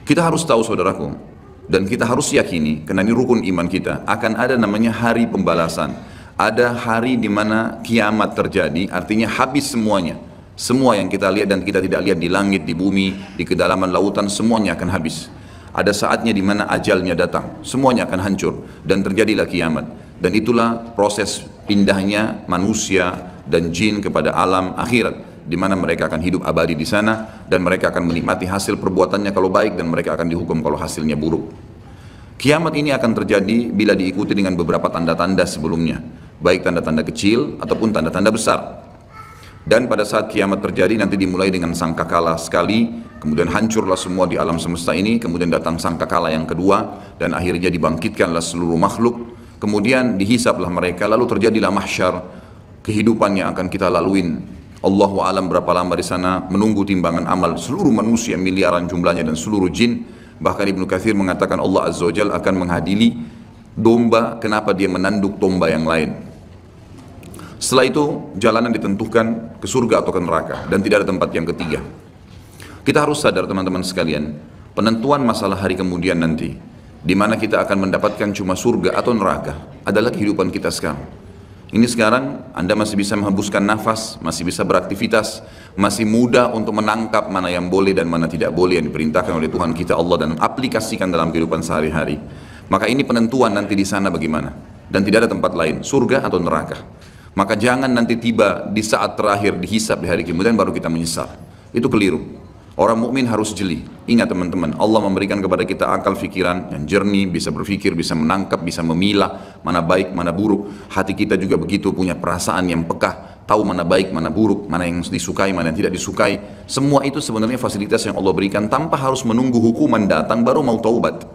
Kita harus tahu saudaraku, dan kita harus yakini, karena ini rukun iman kita, akan ada namanya hari pembalasan. Ada hari di mana kiamat terjadi, artinya habis semuanya. Semua yang kita lihat dan kita tidak lihat di langit, di bumi, di kedalaman lautan, semuanya akan habis. Ada saatnya di mana ajalnya datang, semuanya akan hancur dan terjadilah kiamat. Dan itulah proses pindahnya manusia dan jin kepada alam akhirat, di mana mereka akan hidup abadi di sana dan mereka akan menikmati hasil perbuatannya kalau baik dan mereka akan dihukum kalau hasilnya buruk. Kiamat ini akan terjadi bila diikuti dengan beberapa tanda-tanda sebelumnya, baik tanda-tanda kecil ataupun tanda-tanda besar. Dan pada saat kiamat terjadi nanti dimulai dengan sangkakala sekali, kemudian hancurlah semua di alam semesta ini, kemudian datang sangkakala yang kedua dan akhirnya dibangkitkanlah seluruh makhluk, kemudian dihisaplah mereka, lalu terjadilah mahsyar, kehidupan yang akan kita laluin. Allahu alam berapa lama di sana menunggu timbangan amal seluruh manusia miliaran jumlahnya dan seluruh jin. Bahkan Ibnu Katsir mengatakan Allah Azza wa Jalla akan mengadili domba kenapa dia menanduk domba yang lain. Setelah itu jalanan ditentukan ke surga atau ke neraka dan tidak ada tempat yang ketiga. Kita harus sadar teman-teman sekalian, penentuan masalah hari kemudian nanti, di mana kita akan mendapatkan cuma surga atau neraka, adalah kehidupan kita sekarang. Ini sekarang Anda masih bisa menghembuskan nafas, masih bisa beraktivitas, masih mudah untuk menangkap mana yang boleh dan mana tidak boleh yang diperintahkan oleh Tuhan kita Allah dan aplikasikan dalam kehidupan sehari-hari. Maka ini penentuan nanti di sana bagaimana, dan tidak ada tempat lain, surga atau neraka. Maka jangan nanti tiba di saat terakhir dihisab di hari kemudian baru kita menyesal. Itu keliru. Orang mukmin harus jeli. Ingat teman-teman, Allah memberikan kepada kita akal pikiran yang jernih, bisa berpikir, bisa menangkap, bisa memilah mana baik, mana buruk. Hati kita juga begitu, punya perasaan yang peka, tahu mana baik, mana buruk, mana yang disukai, mana yang tidak disukai. Semua itu sebenarnya fasilitas yang Allah berikan tanpa harus menunggu hukuman datang baru mau taubat.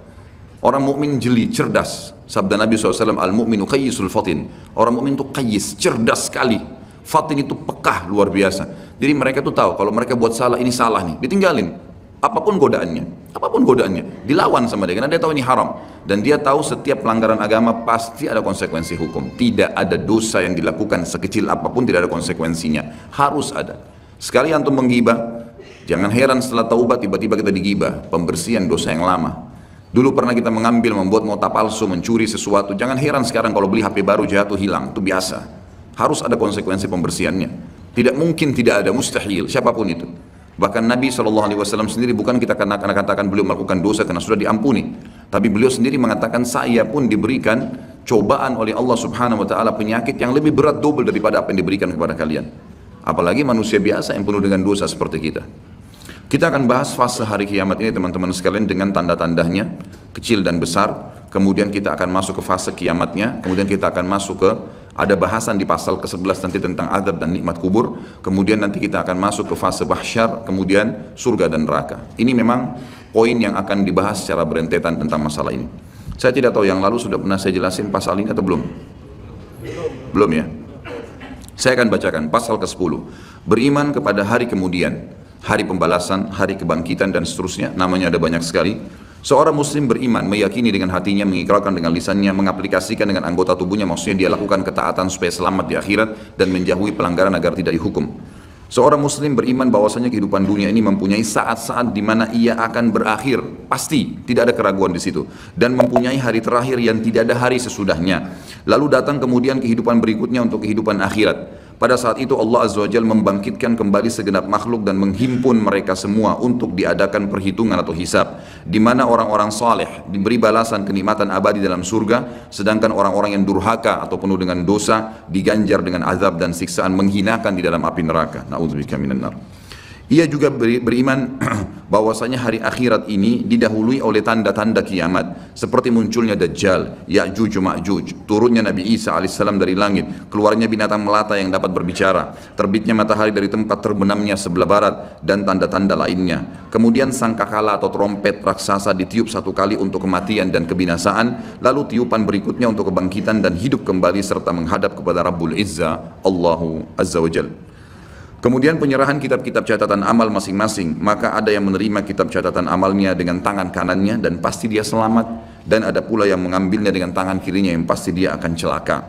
Orang mukmin jeli, cerdas. Sabda Nabi SAW, al-mu'minu qayyisul fatin. Orang mukmin itu qayyis, cerdas sekali. Fatin itu pekah luar biasa. Jadi mereka tuh tahu kalau mereka buat salah, ini salah nih, ditinggalin. Apapun godaannya, dilawan sama dia karena dia tahu ini haram dan dia tahu setiap pelanggaran agama pasti ada konsekuensi hukum. Tidak ada dosa yang dilakukan sekecil apapun tidak ada konsekuensinya. Harus ada. Sekali antum menggibah, jangan heran setelah taubat tiba-tiba kita digibah, pembersihan dosa yang lama. Dulu pernah kita mengambil, membuat nota palsu, mencuri sesuatu, jangan heran sekarang kalau beli HP baru jatuh hilang, itu biasa. Harus ada konsekuensi pembersihannya. Tidak mungkin tidak ada, mustahil, siapapun itu. Bahkan Nabi SAW sendiri bukan kita katakan beliau melakukan dosa karena sudah diampuni. Tapi beliau sendiri mengatakan saya pun diberikan cobaan oleh Allah Subhanahu Wa Taala penyakit yang lebih berat double daripada apa yang diberikan kepada kalian. Apalagi manusia biasa yang penuh dengan dosa seperti kita. Kita akan bahas fase hari kiamat ini teman-teman sekalian dengan tanda-tandanya, kecil dan besar. Kemudian kita akan masuk ke fase kiamatnya. Kemudian kita akan masuk ke ada bahasan di pasal ke-11 nanti tentang adab dan nikmat kubur. Kemudian nanti kita akan masuk ke fase mahsyar, kemudian surga dan neraka. Ini memang poin yang akan dibahas secara berentetan tentang masalah ini. Saya tidak tahu yang lalu sudah pernah saya jelasin pasal ini atau belum? Belum ya? Saya akan bacakan pasal ke-10. Beriman kepada hari kemudian, hari pembalasan, hari kebangkitan dan seterusnya. Namanya ada banyak sekali. Seorang muslim beriman, meyakini dengan hatinya, mengikrarkan dengan lisannya, mengaplikasikan dengan anggota tubuhnya, maksudnya dia lakukan ketaatan supaya selamat di akhirat dan menjauhi pelanggaran agar tidak dihukum. Seorang muslim beriman bahwasanya kehidupan dunia ini mempunyai saat-saat di mana ia akan berakhir, pasti, tidak ada keraguan di situ, dan mempunyai hari terakhir yang tidak ada hari sesudahnya. Lalu datang kemudian kehidupan berikutnya untuk kehidupan akhirat. Pada saat itu Allah Azza wa Jalla membangkitkan kembali segenap makhluk dan menghimpun mereka semua untuk diadakan perhitungan atau hisab, di mana orang-orang saleh diberi balasan kenikmatan abadi dalam surga, sedangkan orang-orang yang durhaka atau penuh dengan dosa diganjar dengan azab dan siksaan menghinakan di dalam api neraka. Na'udzubika minan nar. Ia juga beriman bahwasanya hari akhirat ini didahului oleh tanda-tanda kiamat seperti munculnya Dajjal, Ya'juj Ma'juj, turunnya Nabi Isa alaihissalam dari langit, keluarnya binatang melata yang dapat berbicara, terbitnya matahari dari tempat terbenamnya sebelah barat dan tanda-tanda lainnya. Kemudian sangkakala atau trompet raksasa ditiup satu kali untuk kematian dan kebinasaan, lalu tiupan berikutnya untuk kebangkitan dan hidup kembali serta menghadap kepada Rabbul Izzah, Allahu Azza wa Jalla. Kemudian penyerahan kitab-kitab catatan amal masing-masing, maka ada yang menerima kitab catatan amalnya dengan tangan kanannya dan pasti dia selamat, dan ada pula yang mengambilnya dengan tangan kirinya yang pasti dia akan celaka.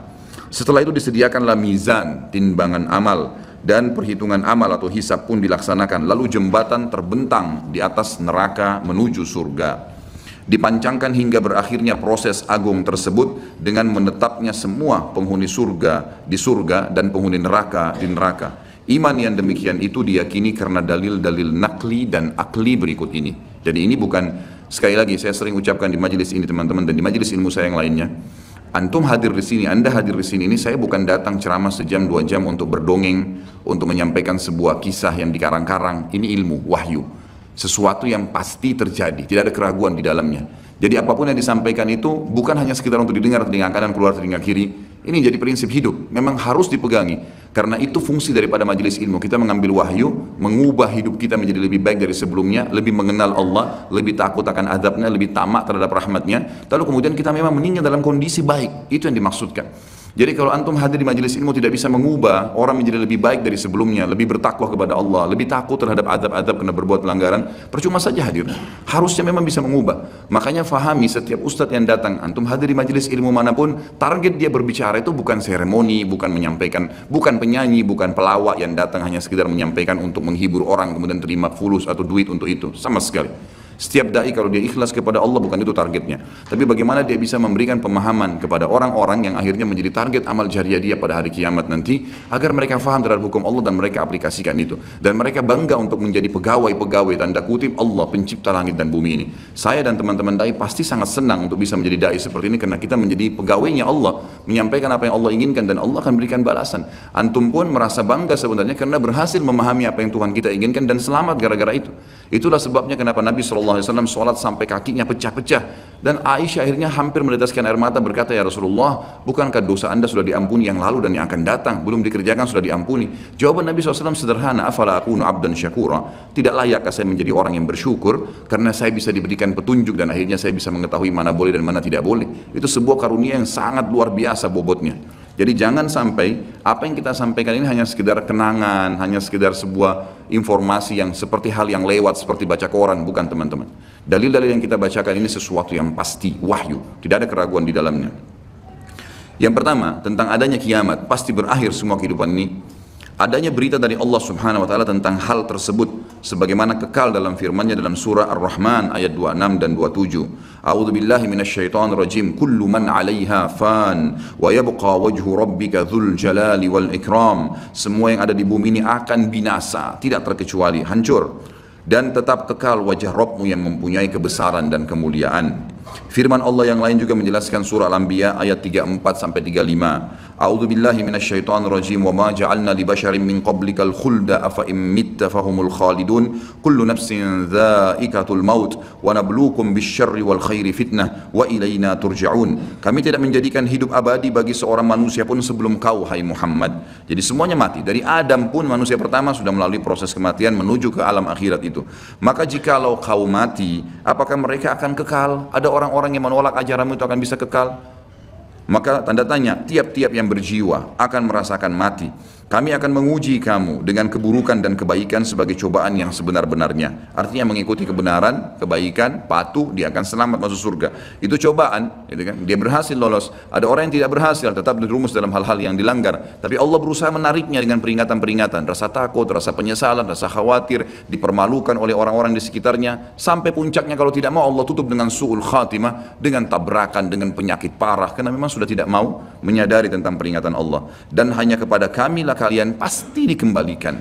Setelah itu disediakanlah mizan, timbangan amal, dan perhitungan amal atau hisab pun dilaksanakan. Lalu jembatan terbentang di atas neraka menuju surga. Dipancangkan hingga berakhirnya proses agung tersebut dengan menetapnya semua penghuni surga di surga dan penghuni neraka di neraka. Iman yang demikian itu diyakini karena dalil-dalil nakli dan akli berikut ini. Jadi ini bukan, sekali lagi saya sering ucapkan di majelis ini teman-teman dan di majelis ilmu saya yang lainnya. Antum hadir di sini, Anda hadir di sini ini saya bukan datang ceramah sejam 2 jam untuk berdongeng, untuk menyampaikan sebuah kisah yang dikarang-karang. Ini ilmu, wahyu. Sesuatu yang pasti terjadi, tidak ada keraguan di dalamnya. Jadi apapun yang disampaikan itu bukan hanya sekedar untuk didengar telinga kanan keluar telinga kiri. Ini jadi prinsip hidup, memang harus dipegangi. Karena itu fungsi daripada majelis ilmu. Kita mengambil wahyu, mengubah hidup kita menjadi lebih baik dari sebelumnya, lebih mengenal Allah, lebih takut akan azabnya, lebih tamak terhadap rahmatnya. Lalu kemudian kita memang meninggal dalam kondisi baik. Itu yang dimaksudkan. Jadi kalau antum hadir di majelis ilmu tidak bisa mengubah orang menjadi lebih baik dari sebelumnya, lebih bertakwa kepada Allah, lebih takut terhadap azab-azab karena berbuat pelanggaran, percuma saja hadir. Harusnya memang bisa mengubah. Makanya fahami setiap ustadz yang datang, antum hadir di majelis ilmu manapun, target dia berbicara itu bukan seremoni, bukan menyampaikan, bukan penyanyi, bukan pelawak yang datang hanya sekedar menyampaikan untuk menghibur orang kemudian terima fulus atau duit untuk itu, sama sekali. Setiap dai kalau dia ikhlas kepada Allah bukan itu targetnya. Tapi bagaimana dia bisa memberikan pemahaman kepada orang-orang yang akhirnya menjadi target amal jariah dia pada hari kiamat nanti, agar mereka faham terhadap hukum Allah dan mereka aplikasikan itu. Dan mereka bangga untuk menjadi pegawai-pegawai tanda kutip Allah pencipta langit dan bumi ini. Saya dan teman-teman dai pasti sangat senang untuk bisa menjadi dai seperti ini karena kita menjadi pegawainya Allah, menyampaikan apa yang Allah inginkan dan Allah akan berikan balasan. Antum pun merasa bangga sebenarnya karena berhasil memahami apa yang Tuhan kita inginkan dan selamat gara-gara itu. Itulah sebabnya kenapa Nabi SAW sholat sampai kakinya pecah-pecah. Dan Aisyah akhirnya hampir meneteskan air mata berkata, ya Rasulullah, bukankah dosa anda sudah diampuni yang lalu dan yang akan datang? Belum dikerjakan sudah diampuni. Jawaban Nabi SAW sederhana, afala akunu abdan syakura. Tidak layakkah saya menjadi orang yang bersyukur karena saya bisa diberikan petunjuk dan akhirnya saya bisa mengetahui mana boleh dan mana tidak boleh. Itu sebuah karunia yang sangat luar biasa bobotnya. Jadi jangan sampai apa yang kita sampaikan ini hanya sekedar kenangan, hanya sekedar sebuah informasi yang seperti hal yang lewat, seperti baca koran, bukan teman-teman. Dalil-dalil yang kita bacakan ini sesuatu yang pasti, wahyu, tidak ada keraguan di dalamnya. Yang pertama, tentang adanya kiamat, pasti berakhir semua kehidupan ini. Adanya berita dari Allah Subhanahu wa taala tentang hal tersebut sebagaimana kekal dalam firman-Nya dalam surah Ar-Rahman ayat 26 dan 27. A'udzu billahi minasyaitonir rajim. Kullu man 'alaiha fan wa yabqa wajhu rabbika dzul jalali wal ikram. Semua yang ada di bumi ini akan binasa, tidak terkecuali hancur, dan tetap kekal wajah Rabbmu yang mempunyai kebesaran dan kemuliaan. Firman Allah yang lain juga menjelaskan surah Al-Anbiya ayat 34 sampai 35. A'udzu billahi minasyaitonir rajim wa ma ja'alna li basharin min qablikal khulda afa in mitta fahumul khalidun kullu nafsin dha'iqatul maut wa nabluukum bisyarri wal khairi fitnah wa ilaina turja'un. Kami tidak menjadikan hidup abadi bagi seorang manusia pun sebelum kau hai Muhammad. Jadi semuanya mati. Dari Adam pun manusia pertama sudah melalui proses kematian menuju ke alam akhirat itu. Maka jikalau kau mati, apakah mereka akan kekal? Ada orang-orang yang menolak ajaranmu itu akan bisa kekal? Maka tanda tanya, tiap-tiap yang berjiwa akan merasakan mati. Kami akan menguji kamu dengan keburukan dan kebaikan sebagai cobaan yang sebenar-benarnya. Artinya mengikuti kebenaran, kebaikan, patuh, dia akan selamat masuk surga. Itu cobaan, gitu kan? Dia berhasil lolos. Ada orang yang tidak berhasil, tetap dirumus dalam hal-hal yang dilanggar. Tapi Allah berusaha menariknya dengan peringatan-peringatan. Rasa takut, rasa penyesalan, rasa khawatir, dipermalukan oleh orang-orang di sekitarnya. Sampai puncaknya kalau tidak mau Allah tutup dengan su'ul khatimah, dengan tabrakan, dengan penyakit parah. Karena memang sudah tidak mau menyadari tentang peringatan Allah. Dan hanya kepada kami kalian pasti dikembalikan.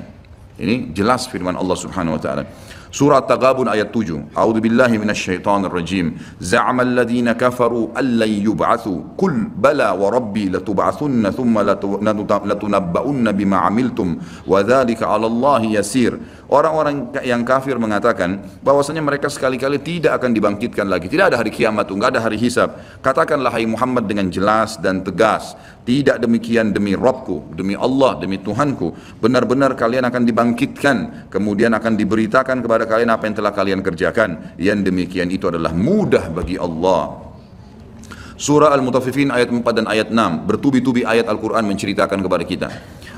Ini jelas firman Allah Subhanahu wa taala. Surah At-Taghabun ayat 7. A'udzu billahi minasyaitonir rajim. Za'ama alladziina kafaru allan yub'atsu. Qul bala wa rabbi latub'atsunna thumma latunabba'unna bima 'amiltum wa dzalika 'ala Allahi yasir. Orang-orang yang kafir mengatakan bahwasanya mereka sekali-kali tidak akan dibangkitkan lagi. Tidak ada hari kiamat, enggak ada hari hisab. Katakanlah hai Muhammad dengan jelas dan tegas, tidak demikian demi Rabbku, demi Allah, demi Tuhanku. Benar-benar kalian akan dibangkitkan, kemudian akan diberitakan kepada kalian apa yang telah kalian kerjakan. Yang demikian itu adalah mudah bagi Allah. Surah Al-Mutaffifin ayat 4 dan ayat 6. Bertubi-tubi ayat Al-Quran menceritakan kepada kita.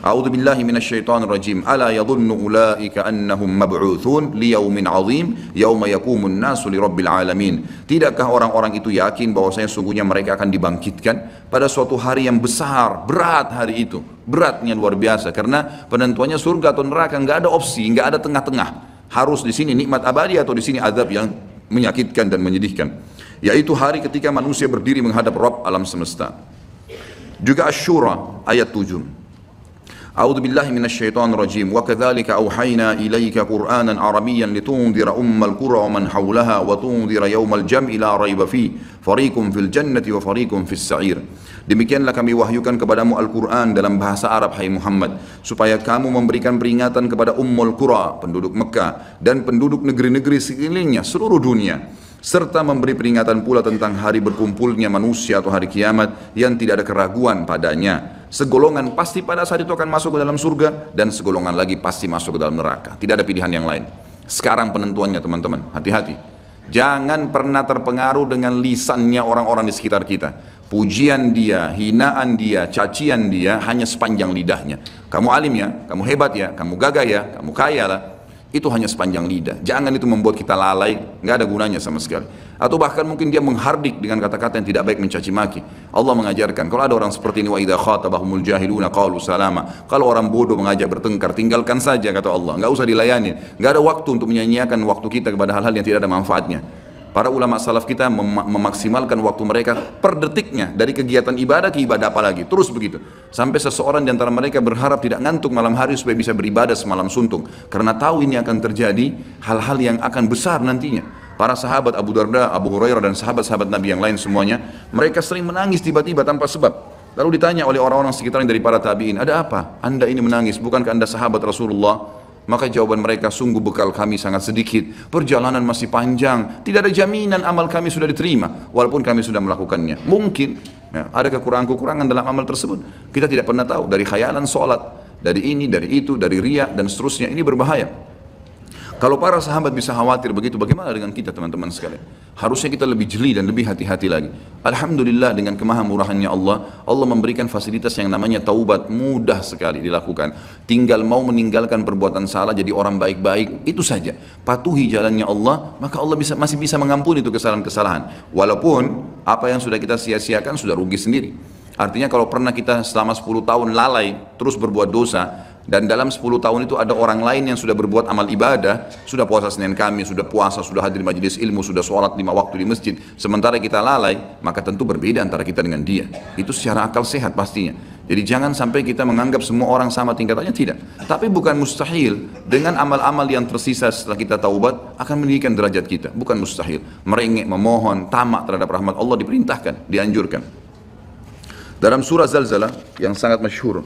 A'udzu billahi minasyaitonir rajim. Ala yadhunnu ulaika annahum mab'utsun liyaumin 'adzim yauma yaqumun nasu lirabbil alamin. Tidakkah orang-orang itu yakin bahwasanya sungguhnya mereka akan dibangkitkan pada suatu hari yang besar, berat hari itu. Beratnya luar biasa karena penentuannya surga atau neraka, enggak ada opsi, enggak ada tengah-tengah. Harus di sini nikmat abadi atau di sini azab yang menyakitkan dan menyedihkan. Yaitu hari ketika manusia berdiri menghadap Rabb alam semesta. Juga Asy-Syura ayat 7. A'udzu billahi minasyaitonir rajim. Wa kadzalika auhayna ilaika Qur'anan Arabiyyan litundhira ummal qura wa man haulaha wa tundhira yaumal jam'i la raiba fi fariqun fil jannati wa fariqun fis sa'ir. Demikianlah kami wahyukan kepadamu Al-Qur'an dalam bahasa Arab, hai Muhammad, supaya kamu memberikan peringatan kepada ummul qura, penduduk Mekah, dan penduduk negeri-negeri sekelilingnya seluruh dunia, serta memberi peringatan pula tentang hari berkumpulnya manusia atau hari kiamat yang tidak ada keraguan padanya. Segolongan pasti pada saat itu akan masuk ke dalam surga dan segolongan lagi pasti masuk ke dalam neraka. Tidak ada pilihan yang lain. Sekarang penentuannya teman-teman, hati-hati. Jangan pernah terpengaruh dengan lisannya orang-orang di sekitar kita. Pujian dia, hinaan dia, cacian dia hanya sepanjang lidahnya. Kamu alim ya, kamu hebat ya, kamu gagah ya, kamu kaya lah. Itu hanya sepanjang lidah. Jangan itu membuat kita lalai, nggak ada gunanya sama sekali. Atau bahkan mungkin dia menghardik dengan kata-kata yang tidak baik, mencaci maki. Allah mengajarkan, kalau ada orang seperti ini, wa idza khatabahumul jahiluna qalu salama. Kalau orang bodoh mengajak bertengkar, tinggalkan saja kata Allah, nggak usah dilayani. Nggak ada waktu untuk menyanyiakan waktu kita kepada hal-hal yang tidak ada manfaatnya. Para ulama salaf kita memaksimalkan waktu mereka per detiknya, dari kegiatan ibadah ke ibadah apa lagi, terus begitu. Sampai seseorang di antara mereka berharap tidak ngantuk malam hari supaya bisa beribadah semalam suntuk. Karena tahu ini akan terjadi hal-hal yang akan besar nantinya. Para sahabat Abu Darda, Abu Hurairah dan sahabat-sahabat Nabi yang lain semuanya, mereka sering menangis tiba-tiba tanpa sebab. Lalu ditanya oleh orang-orang sekitarnya dari para tabi'in, ada apa? Anda ini menangis, bukankah Anda sahabat Rasulullah? Maka jawaban mereka, sungguh bekal kami sangat sedikit, perjalanan masih panjang, tidak ada jaminan amal kami sudah diterima walaupun kami sudah melakukannya. Mungkin ya, ada kekurangan-kekurangan dalam amal tersebut, kita tidak pernah tahu. Dari khayalan sholat, dari ini, dari itu, dari riya dan seterusnya, ini berbahaya. Kalau para sahabat bisa khawatir begitu, bagaimana dengan kita teman-teman sekalian? Harusnya kita lebih jeli dan lebih hati-hati lagi. Alhamdulillah dengan kemahamurahannya Allah, Allah memberikan fasilitas yang namanya taubat, mudah sekali dilakukan. Tinggal mau meninggalkan perbuatan salah, jadi orang baik-baik, itu saja. Patuhi jalannya Allah, maka Allah masih bisa mengampuni itu kesalahan-kesalahan. Walaupun apa yang sudah kita sia-siakan sudah rugi sendiri. Artinya kalau pernah kita selama 10 tahun lalai terus berbuat dosa, dan dalam 10 tahun itu ada orang lain yang sudah berbuat amal ibadah, sudah puasa Senin Kamis, sudah puasa, sudah hadir majelis ilmu, sudah sholat 5 waktu di masjid, sementara kita lalai, maka tentu berbeda antara kita dengan dia. Itu secara akal sehat pastinya. Jadi jangan sampai kita menganggap semua orang sama tingkatannya, tidak. Tapi bukan mustahil dengan amal-amal yang tersisa setelah kita taubat akan meninggikan derajat kita. Bukan mustahil. Merengek, memohon, tamak terhadap rahmat Allah diperintahkan, dianjurkan. Dalam surah Zalzalah yang sangat masyhur,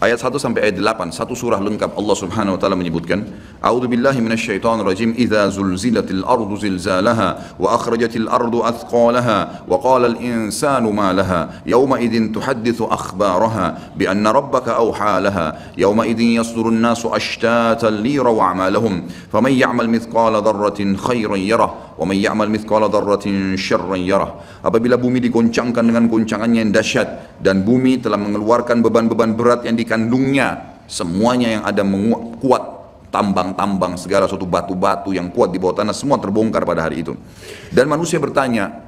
ayat 1 sampai ayat 8, satu surah lengkap, Allah Subhanahu wa taala menyebutkan, A'udzu billahi minasyaitonir rajim, idza zulzilatil ardu zilzalaha wa akhrajatil ardu athqalaha wa qala al insanu ma laha yawma idzin tuhadditsu akhbaraha bi anna rabbaka awha laha yawma idzin yasdurun nasu ashtatan liyaraw a'malahum faman ya'mal mithqala dharratin khairan yarah wa man ya'mal mithqala dharratin syarran yarah. Apabila bumi digoncangkan dengan goncangannya yang dahsyat dan bumi telah mengeluarkan beban-beban berat yang dikandungnya, semuanya yang ada kuat, tambang-tambang segala suatu batu-batu yang kuat di bawah tanah semua terbongkar pada hari itu. Dan manusia bertanya,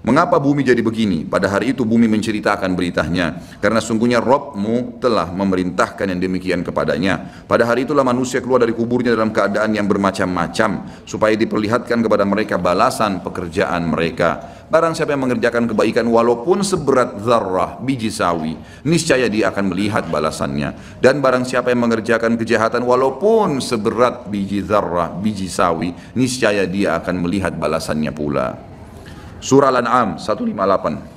mengapa bumi jadi begini? Pada hari itu bumi menceritakan beritanya, karena sungguhnya Rabbmu telah memerintahkan yang demikian kepadanya. Pada hari itulah manusia keluar dari kuburnya dalam keadaan yang bermacam-macam, supaya diperlihatkan kepada mereka balasan pekerjaan mereka. Barang siapa yang mengerjakan kebaikan walaupun seberat zarrah, biji sawi, niscaya dia akan melihat balasannya. Dan barang siapa yang mengerjakan kejahatan walaupun seberat biji zarrah, biji sawi, niscaya dia akan melihat balasannya pula. Surah Al-An'am 158.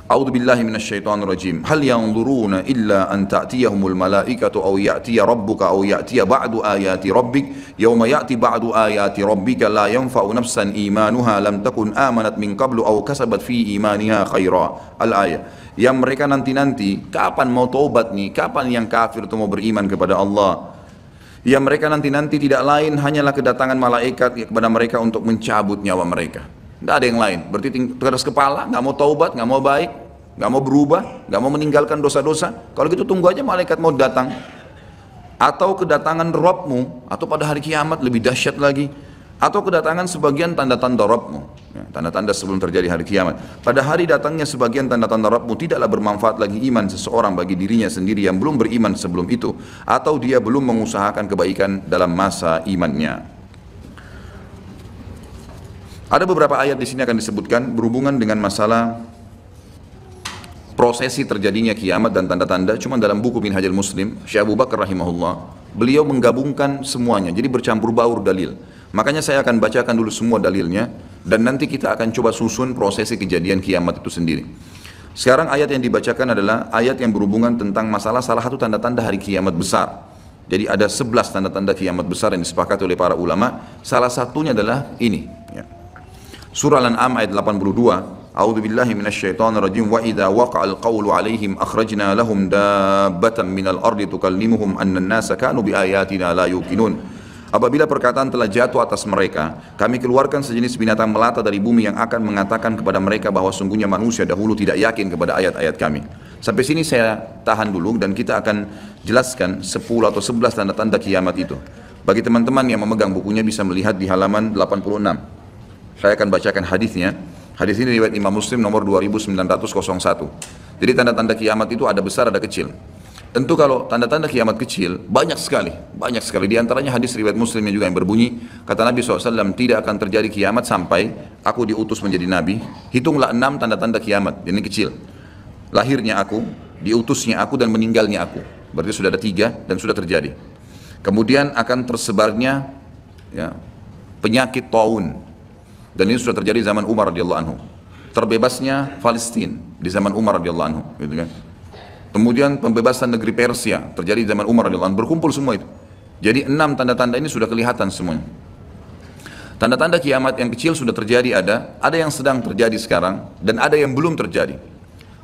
A'udzu billahi minasyaitonir rajim. Hal yanzuruna illa an ta'tiyahumul malaikatu aw ya'tiya rabbuka aw ya'tiya ba'du ayati rabbik yauma ya'ti ba'du ayati rabbika la yanfa'u nafsan imanuha lam takun amanat min qablu aw kasabat fi imaniha khaira. Al-ayah. Yang mereka nanti-nanti, kapan mau taubat nih? Kapan yang kafir itu mau beriman kepada Allah? Yang mereka nanti-nanti tidak lain hanyalah kedatangan malaikat kepada mereka untuk mencabut nyawa mereka. Tidak ada yang lain. Berarti keras kepala, nggak mau taubat, nggak mau baik, nggak mau berubah, nggak mau meninggalkan dosa-dosa, kalau gitu tunggu aja malaikat mau datang. Atau kedatangan Rabbmu, atau pada hari kiamat lebih dahsyat lagi, atau kedatangan sebagian tanda-tanda Rabbmu, ya, tanda-tanda sebelum terjadi hari kiamat. Pada hari datangnya sebagian tanda-tanda Rabbmu, tidaklah bermanfaat lagi iman seseorang bagi dirinya sendiri yang belum beriman sebelum itu, atau dia belum mengusahakan kebaikan dalam masa imannya. Ada beberapa ayat di sini akan disebutkan berhubungan dengan masalah prosesi terjadinya kiamat dan tanda-tanda. Cuma dalam buku Minhajul Muslim, Syekh Abu Bakar rahimahullah, beliau menggabungkan semuanya, jadi bercampur baur dalil. Makanya saya akan bacakan dulu semua dalilnya, dan nanti kita akan coba susun prosesi kejadian kiamat itu sendiri. Sekarang ayat yang dibacakan adalah ayat yang berhubungan tentang masalah salah satu tanda-tanda hari kiamat besar. Jadi ada 11 tanda-tanda kiamat besar yang disepakati oleh para ulama. Salah satunya adalah ini, ya. Surah Al-An'am ayat 82. A'udzu billahi minasyaitonir rajim. Wa idza waqa'al qawlu 'alaihim akhrajna lahum dabbatan minal ardi tukallimuhum anna an-nasa kanu biayatina la yuqinun. Apabila perkataan telah jatuh atas mereka, kami keluarkan sejenis binatang melata dari bumi yang akan mengatakan kepada mereka bahwa sungguhnya manusia dahulu tidak yakin kepada ayat-ayat kami. Sampai sini saya tahan dulu dan kita akan jelaskan 10 atau 11 tanda-tanda kiamat itu. Bagi teman-teman yang memegang bukunya bisa melihat di halaman 86. Saya akan bacakan hadisnya. Hadis ini riwayat Imam Muslim nomor 2901. Jadi tanda-tanda kiamat itu ada besar ada kecil. Tentu kalau tanda-tanda kiamat kecil banyak sekali. Di antaranya hadis riwayat Muslim yang juga yang berbunyi, kata Nabi SAW, tidak akan terjadi kiamat sampai aku diutus menjadi Nabi. Hitunglah 6 tanda-tanda kiamat, ini kecil. Lahirnya aku, diutusnya aku, dan meninggalnya aku. Berarti sudah ada 3 dan sudah terjadi. Kemudian akan tersebarnya, ya, penyakit taun. Dan ini sudah terjadi zaman Umar radhiyallahu anhu. Terbebasnya Palestina di zaman Umar radhiyallahu anhu, gitu kan. Kemudian pembebasan negeri Persia terjadi di zaman Umar radhiyallahu anhu. Berkumpul semua itu. Jadi 6 tanda-tanda ini sudah kelihatan semuanya. Tanda-tanda kiamat yang kecil sudah terjadi, ada yang sedang terjadi sekarang dan ada yang belum terjadi.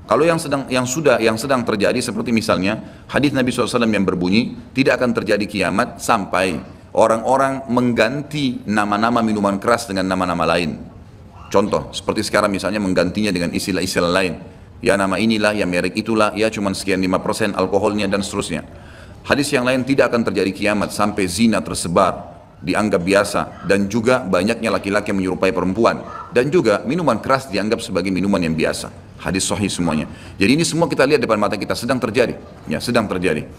Kalau yang sedang terjadi seperti misalnya hadis Nabi SAW yang berbunyi, tidak akan terjadi kiamat sampai orang-orang mengganti nama-nama minuman keras dengan nama-nama lain. Contoh, seperti sekarang misalnya menggantinya dengan istilah-istilah lain. Ya nama inilah, ya merek itulah, ya cuma sekian 5% alkoholnya dan seterusnya. Hadis yang lain, tidak akan terjadi kiamat sampai zina tersebar, dianggap biasa, dan juga banyaknya laki-laki yang menyerupai perempuan, dan juga minuman keras dianggap sebagai minuman yang biasa. Hadis sahih semuanya. Jadi ini semua kita lihat depan mata kita sedang terjadi, ya sedang terjadi.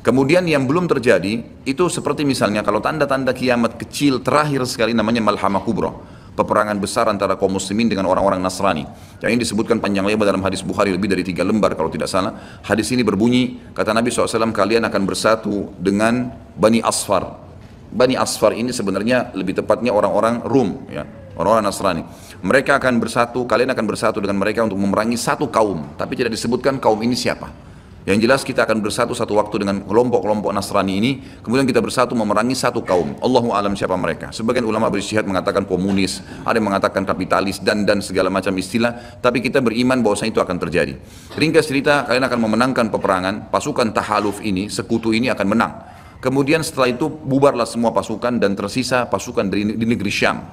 Kemudian yang belum terjadi itu seperti misalnya kalau tanda-tanda kiamat kecil terakhir sekali namanya Malhamah Kubra, peperangan besar antara kaum muslimin dengan orang-orang Nasrani. Yang ini disebutkan panjang lebar dalam hadis Bukhari lebih dari 3 lembar kalau tidak salah. Hadis ini berbunyi, kata Nabi SAW, kalian akan bersatu dengan Bani Asfar. Bani Asfar ini sebenarnya lebih tepatnya orang-orang Rum, ya, orang-orang Nasrani. Mereka akan bersatu, kalian akan bersatu dengan mereka untuk memerangi satu kaum, tapi tidak disebutkan kaum ini siapa. Yang jelas kita akan bersatu satu waktu dengan kelompok-kelompok Nasrani ini, kemudian kita bersatu memerangi satu kaum. Allahu a'lam siapa mereka. Sebagian ulama berijtihad mengatakan komunis, ada yang mengatakan kapitalis dan segala macam istilah, tapi kita beriman bahwasanya itu akan terjadi. Ringkas cerita, kalian akan memenangkan peperangan, pasukan tahaluf ini, sekutu ini akan menang. Kemudian setelah itu bubarlah semua pasukan dan tersisa pasukan di negeri Syam,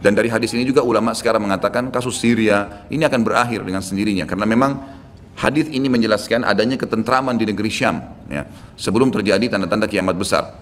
Dan dari hadis ini juga ulama sekarang mengatakan kasus Syria ini akan berakhir dengan sendirinya karena memang hadis ini menjelaskan adanya ketentraman di negeri Syam, ya, sebelum terjadi tanda-tanda kiamat besar.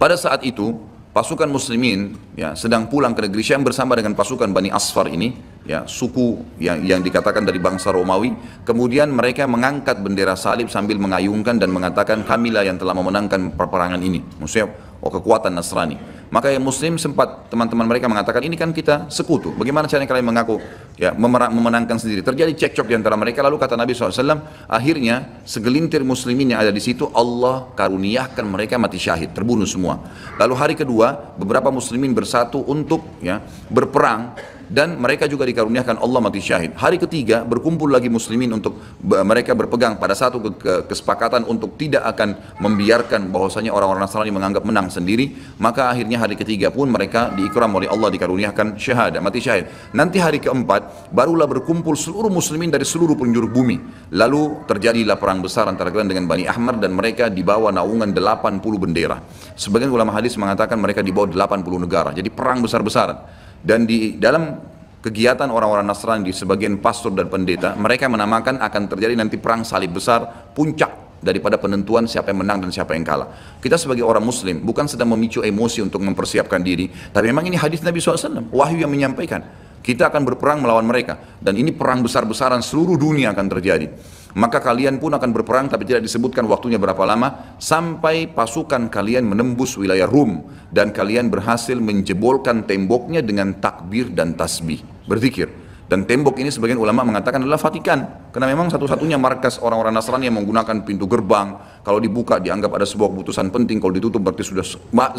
Pada saat itu pasukan muslimin, ya, sedang pulang ke negeri Syam bersama dengan pasukan Bani Asfar ini, ya, suku yang dikatakan dari bangsa Romawi. Kemudian mereka mengangkat bendera salib sambil mengayunkan dan mengatakan, kamilah yang telah memenangkan peperangan ini. Maksudnya kekuatan Nasrani. Maka yang muslim sempat teman-teman mereka mengatakan, ini kan kita sekutu, bagaimana caranya kalian mengaku, ya, memenangkan sendiri. Terjadi cekcok di antara mereka. Lalu kata Nabi SAW, akhirnya segelintir muslimin yang ada di situ Allah karuniakan mereka mati syahid, terbunuh semua. Lalu hari kedua beberapa muslimin bersatu untuk, ya, berperang, dan mereka juga dikaruniakan Allah mati syahid. Hari ketiga berkumpul lagi muslimin untuk mereka berpegang pada satu kesepakatan untuk tidak akan membiarkan bahwasanya orang-orang Nasrani menganggap menang sendiri. Maka akhirnya hari ketiga pun mereka diikram oleh Allah, dikaruniakan syahadah, mati syahid. Nanti hari keempat barulah berkumpul seluruh muslimin dari seluruh penjuru bumi. Lalu terjadilah perang besar antara kalian dengan Bani Ahmar, dan mereka dibawa naungan 80 bendera. Sebagian ulama hadis mengatakan mereka dibawa 80 negara. Jadi perang besar-besaran. Dan di dalam kegiatan orang-orang Nasrani di sebagian pastor dan pendeta, mereka menamakan akan terjadi nanti perang salib besar, puncak daripada penentuan siapa yang menang dan siapa yang kalah. Kita sebagai orang muslim bukan sedang memicu emosi untuk mempersiapkan diri, tapi memang ini hadis Nabi SAW, wahyu yang menyampaikan kita akan berperang melawan mereka, dan ini perang besar-besaran seluruh dunia akan terjadi. Maka kalian pun akan berperang, tapi tidak disebutkan waktunya berapa lama, sampai pasukan kalian menembus wilayah Rum dan kalian berhasil menjebolkan temboknya dengan takbir dan tasbih, berzikir. Dan tembok ini sebagian ulama mengatakan adalah Vatikan, karena memang satu-satunya markas orang-orang Nasrani yang menggunakan pintu gerbang. Kalau dibuka dianggap ada sebuah keputusan penting, kalau ditutup berarti sudah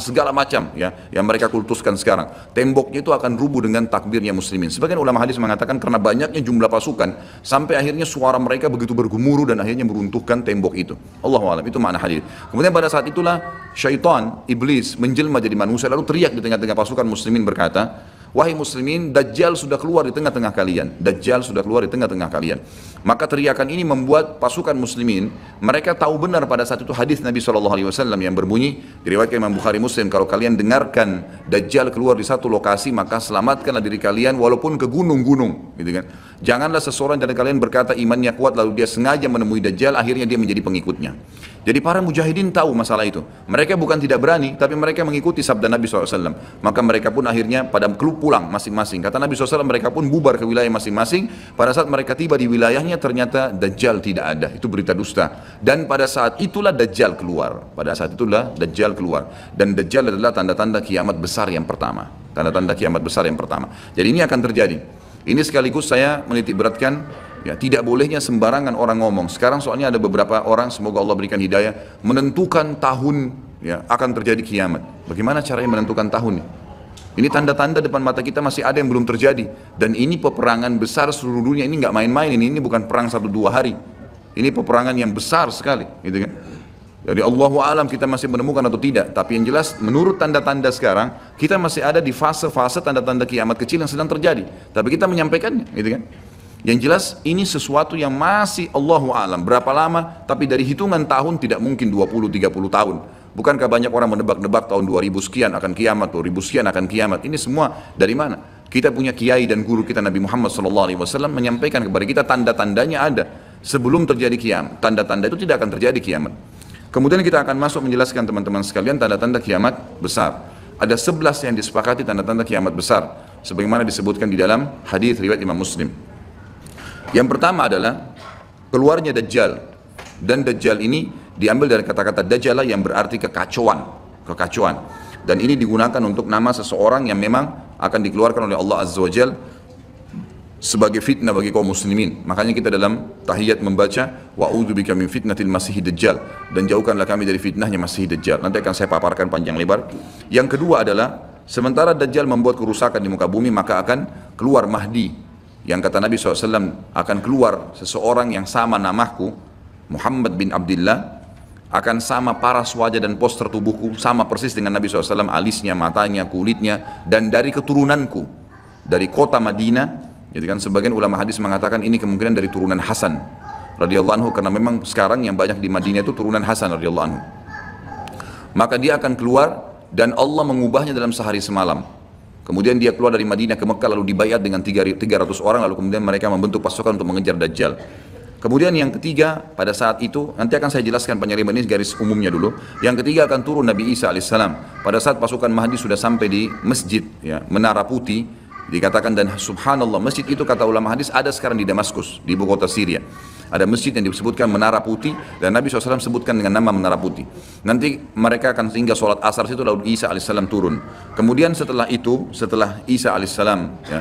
segala macam ya yang mereka kultuskan sekarang. Temboknya itu akan rubuh dengan takbirnya muslimin. Sebagian ulama hadis mengatakan karena banyaknya jumlah pasukan sampai akhirnya suara mereka begitu bergemuruh dan akhirnya meruntuhkan tembok itu. Allahu a'lam, itu makna hadis. Kemudian pada saat itulah syaitan, iblis menjelma jadi manusia lalu teriak di tengah-tengah pasukan muslimin berkata, wahai muslimin, Dajjal sudah keluar di tengah-tengah kalian. Dajjal sudah keluar di tengah-tengah kalian. Maka teriakan ini membuat pasukan muslimin, mereka tahu benar pada saat itu hadis Nabi SAW yang berbunyi, diriwayatkan Imam Bukhari Muslim, kalau kalian dengarkan Dajjal keluar di satu lokasi, maka selamatkanlah diri kalian walaupun ke gunung-gunung. Gitu kan? Janganlah seseorang dari kalian berkata imannya kuat lalu dia sengaja menemui Dajjal, akhirnya dia menjadi pengikutnya. Jadi para mujahidin tahu masalah itu. Mereka bukan tidak berani, tapi mereka mengikuti sabda Nabi SAW. Maka mereka pun akhirnya pada pulang masing-masing. Kata Nabi SAW, mereka pun bubar ke wilayah masing-masing. Pada saat mereka tiba di wilayahnya, ternyata Dajjal tidak ada. Itu berita dusta. Dan pada saat itulah Dajjal keluar. Pada saat itulah Dajjal keluar. Dan Dajjal adalah tanda-tanda kiamat besar yang pertama. Tanda-tanda kiamat besar yang pertama. Jadi ini akan terjadi. Ini sekaligus saya menitik beratkan, ya, tidak bolehnya sembarangan orang ngomong. Sekarang soalnya ada beberapa orang, semoga Allah berikan hidayah, menentukan tahun ya, akan terjadi kiamat. Bagaimana caranya menentukan tahun? Ini tanda-tanda depan mata kita masih ada yang belum terjadi. Dan ini peperangan besar seluruh dunia, ini nggak main-main, ini bukan perang 1-2 hari. Ini peperangan yang besar sekali, gitu kan? Jadi Allahu a'lam kita masih menemukan atau tidak. Tapi yang jelas menurut tanda-tanda sekarang, kita masih ada di fase-fase tanda-tanda kiamat kecil yang sedang terjadi. Tapi kita menyampaikannya, gitu kan? Yang jelas ini sesuatu yang masih Allahu a'lam berapa lama, tapi dari hitungan tahun tidak mungkin 20-30 tahun. Bukankah banyak orang menebak-nebak tahun 2000 sekian akan kiamat, 2000 sekian akan kiamat. Ini semua dari mana? Kita punya kiai dan guru kita Nabi Muhammad SAW menyampaikan kepada kita tanda-tandanya ada. Sebelum terjadi kiamat, tanda-tanda itu tidak akan terjadi kiamat. Kemudian kita akan masuk menjelaskan teman-teman sekalian tanda-tanda kiamat besar. Ada 11 yang disepakati tanda-tanda kiamat besar, sebagaimana disebutkan di dalam hadis riwayat Imam Muslim. Yang pertama adalah keluarnya Dajjal. Dan Dajjal ini diambil dari kata-kata Dajjal yang berarti kekacauan. Dan ini digunakan untuk nama seseorang yang memang akan dikeluarkan oleh Allah Azza wa Jal sebagai fitnah bagi kaum muslimin. Makanya kita dalam tahiyat membaca wa'udzubika min fitnatil masiihid dajjal, dan jauhkanlah kami dari fitnahnya Masih Dajjal. Nanti akan saya paparkan panjang lebar. Yang kedua adalah sementara Dajjal membuat kerusakan di muka bumi, maka akan keluar Mahdi, yang kata Nabi SAW akan keluar seseorang yang sama namaku, Muhammad bin Abdullah, akan sama paras wajah dan poster tubuhku, sama persis dengan Nabi SAW, alisnya, matanya, kulitnya, dan dari keturunanku, dari kota Madinah. Jadi kan sebagian ulama hadis mengatakan ini kemungkinan dari turunan Hasan radhiyallahu anhu, karena memang sekarang yang banyak di Madinah itu turunan Hasan radhiyallahu anhu. Maka dia akan keluar dan Allah mengubahnya dalam sehari semalam. Kemudian dia keluar dari Madinah ke Mekah lalu dibayat dengan 300 orang, lalu kemudian mereka membentuk pasukan untuk mengejar Dajjal. Kemudian yang ketiga pada saat itu, nanti akan saya jelaskan panjang lebar ini garis umumnya dulu. Yang ketiga akan turun Nabi Isa alaihissalam. Pada saat pasukan Mahdi sudah sampai di masjid ya, Menara Putih, dikatakan, dan subhanallah masjid itu kata ulama hadis ada sekarang di Damaskus, di ibu kota Syria. Ada masjid yang disebutkan Menara Putih, dan Nabi SAW sebutkan dengan nama Menara Putih. Nanti mereka akan tinggal sholat asar situ, lalu Isa alaihissalam turun. Kemudian setelah itu, setelah Isa alaihissalam ya,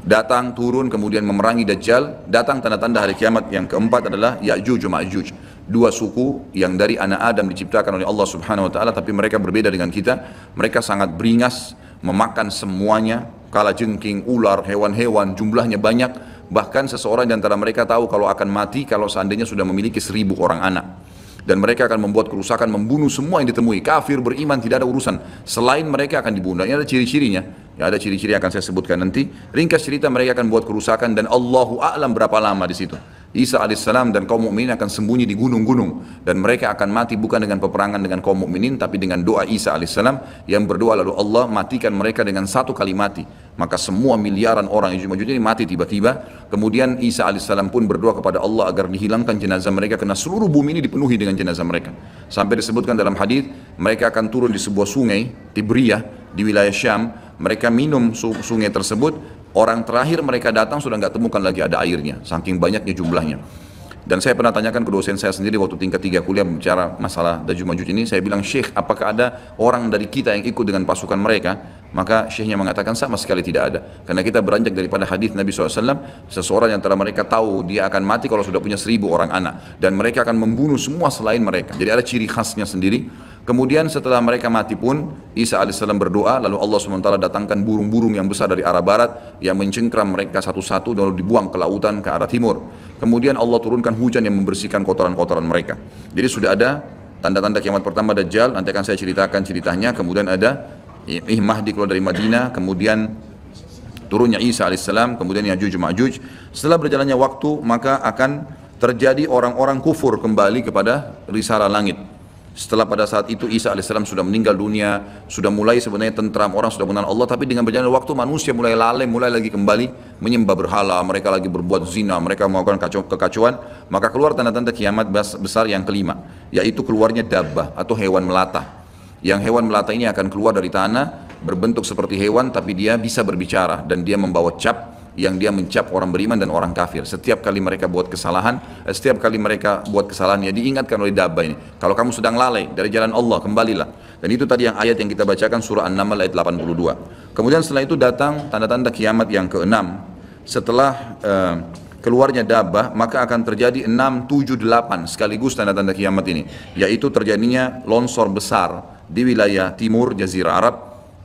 datang turun kemudian memerangi Dajjal, datang tanda-tanda hari kiamat. Yang keempat adalah Ya'juj wa Ma'juj, dua suku yang dari anak Adam diciptakan oleh Allah Subhanahu wa taala, tapi mereka berbeda dengan kita. Mereka sangat beringas, memakan semuanya, kalajengking, ular, hewan-hewan, jumlahnya banyak. Bahkan seseorang di antara mereka tahu kalau akan mati kalau seandainya sudah memiliki 1000 orang anak. Dan mereka akan membuat kerusakan, membunuh semua yang ditemui. Kafir, beriman, tidak ada urusan. Selain mereka akan dibunuh. Ini ada ciri-cirinya. Ya, ada ciri-ciri yang akan saya sebutkan nanti. Ringkas cerita, mereka akan buat kerusakan dan Allahu a'lam berapa lama di situ. Isa alaihissalam dan kaum mukminin akan sembunyi di gunung-gunung dan mereka akan mati bukan dengan peperangan dengan kaum mukminin tapi dengan doa Isa alaihissalam yang berdoa lalu Allah matikan mereka dengan satu kali mati. Maka semua miliaran orang yang Ya'juj ini mati tiba-tiba. Kemudian Isa alaihissalam pun berdoa kepada Allah agar dihilangkan jenazah mereka karena seluruh bumi ini dipenuhi dengan jenazah mereka. Sampai disebutkan dalam hadis mereka akan turun di sebuah sungai Tibriyah di wilayah Syam. Mereka minum sungai tersebut. Orang terakhir mereka datang sudah nggak temukan lagi ada airnya, saking banyaknya jumlahnya. Dan saya pernah tanyakan ke dosen saya sendiri waktu tingkat 3 kuliah bicara masalah Ya'juj Ma'juj ini, saya bilang, Syekh, apakah ada orang dari kita yang ikut dengan pasukan mereka? Maka Syekhnya mengatakan sama sekali tidak ada. Karena kita beranjak daripada hadis Nabi SAW, seseorang yang antara mereka tahu dia akan mati kalau sudah punya 1000 orang anak. Dan mereka akan membunuh semua selain mereka. Jadi ada ciri khasnya sendiri. Kemudian setelah mereka mati pun Isa alaihissalam berdoa, lalu Allah SWT datangkan burung-burung yang besar dari arah barat yang mencengkram mereka satu-satu lalu dibuang ke lautan ke arah timur. Kemudian Allah turunkan hujan yang membersihkan kotoran-kotoran mereka. Jadi sudah ada tanda-tanda kiamat pertama Dajjal, nanti akan saya ceritakan ceritanya. Kemudian ada Mahdi keluar dari Madinah, kemudian turunnya Isa alaihissalam, kemudian Ya'juj Ma'juj. Setelah berjalannya waktu maka akan terjadi orang-orang kufur kembali kepada risalah langit. Setelah pada saat itu Isa alaihissalam sudah meninggal dunia, sudah mulai sebenarnya tentram, orang sudah mengenal Allah, tapi dengan berjalannya waktu manusia mulai lalai, mulai lagi kembali menyembah berhala, mereka lagi berbuat zina, mereka melakukan kekacauan, maka keluar tanda-tanda kiamat besar yang kelima, yaitu keluarnya dabbah atau hewan melata. Yang hewan melata ini akan keluar dari tanah, berbentuk seperti hewan tapi dia bisa berbicara dan dia membawa cap yang dia mencap orang beriman dan orang kafir. Setiap kali mereka buat kesalahan, ya diingatkan oleh dabbah ini. Kalau kamu sedang lalai dari jalan Allah, kembalilah. Dan itu tadi yang ayat yang kita bacakan surah An-Naml ayat 82. Kemudian setelah itu datang tanda-tanda kiamat yang keenam. Setelah keluarnya dabbah, maka akan terjadi 6, 7, 8 sekaligus tanda-tanda kiamat ini. Yaitu terjadinya longsor besar di wilayah timur Jazirah Arab.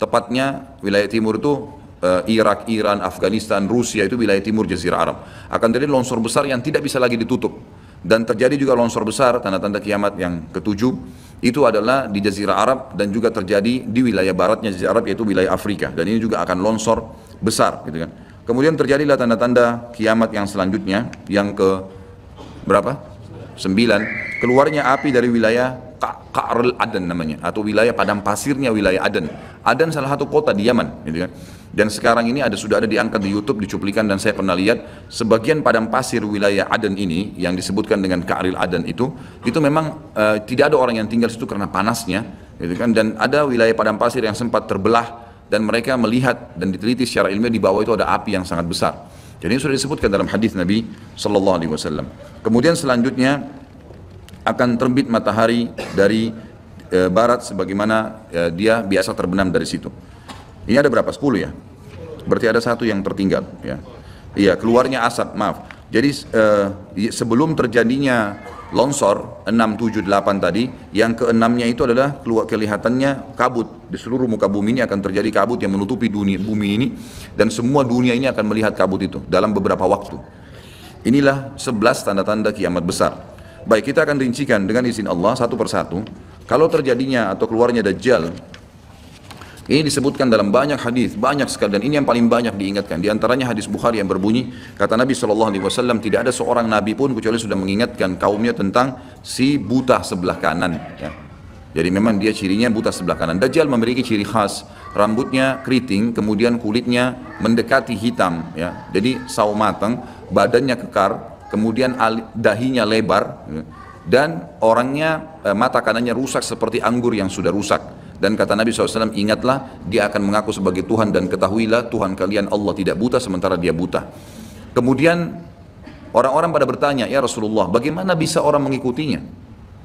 Tepatnya wilayah timur itu Irak, Iran, Afghanistan, Rusia, itu wilayah timur Jazirah Arab. Akan terjadi longsor besar yang tidak bisa lagi ditutup. Dan terjadi juga longsor besar, tanda-tanda kiamat yang ketujuh, itu adalah di Jazirah Arab dan juga terjadi di wilayah baratnya Jazirah Arab, yaitu wilayah Afrika. Dan ini juga akan longsor besar, gitu kan. Kemudian terjadilah tanda-tanda kiamat yang selanjutnya, yang ke berapa? 9. Keluarnya api dari wilayah Ka'rul Adan namanya, atau wilayah padang pasirnya wilayah Aden. Aden salah satu kota di Yaman, gitu kan. Dan sekarang ini sudah ada diangkat di YouTube, dicuplikan, dan saya pernah lihat sebagian padang pasir wilayah Aden ini yang disebutkan dengan Ka'ril Aden itu memang tidak ada orang yang tinggal situ karena panasnya, gitu kan. Dan ada wilayah padang pasir yang sempat terbelah dan mereka melihat dan diteliti secara ilmiah di bawah itu ada api yang sangat besar. Jadi ini sudah disebutkan dalam hadis Nabi Sallallahu Alaihi Wasallam. Kemudian selanjutnya akan terbit matahari dari barat sebagaimana dia biasa terbenam dari situ. Ini ada berapa? 10 ya? Berarti ada satu yang tertinggal ya. Iya, keluarnya asap, maaf. Jadi sebelum terjadinya longsor 6, 7, 8 tadi, yang keenamnya itu adalah kelihatannya kabut. Di seluruh muka bumi ini akan terjadi kabut yang menutupi bumi ini, dan semua dunia ini akan melihat kabut itu dalam beberapa waktu. Inilah 11 tanda-tanda kiamat besar. Baik, kita akan rincikan dengan izin Allah satu persatu. Kalau terjadinya atau keluarnya Dajjal, ini disebutkan dalam banyak hadis, banyak sekali, dan ini yang paling banyak diingatkan. Di antaranya hadis Bukhari yang berbunyi, kata Nabi SAW, tidak ada seorang Nabi pun kecuali sudah mengingatkan kaumnya tentang si buta sebelah kanan. Ya. Jadi memang dia cirinya buta sebelah kanan. Dajjal memiliki ciri khas, rambutnya keriting, kemudian kulitnya mendekati hitam. Ya. Jadi sawo matang, badannya kekar, kemudian dahinya lebar, ya. Dan orangnya mata kanannya rusak seperti anggur yang sudah rusak. Dan kata Nabi SAW, ingatlah dia akan mengaku sebagai Tuhan, dan ketahuilah Tuhan kalian Allah tidak buta sementara dia buta. Kemudian orang-orang pada bertanya, ya Rasulullah, bagaimana bisa orang mengikutinya?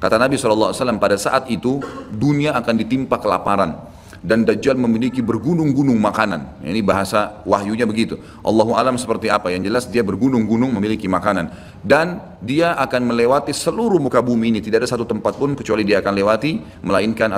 Kata Nabi SAW, pada saat itu dunia akan ditimpa kelaparan dan Dajjal memiliki bergunung-gunung makanan. Ini bahasa wahyunya begitu. Allahu alam seperti apa, yang jelas dia bergunung-gunung memiliki makanan, dan dia akan melewati seluruh muka bumi ini. Tidak ada satu tempat pun kecuali dia akan lewati, melainkan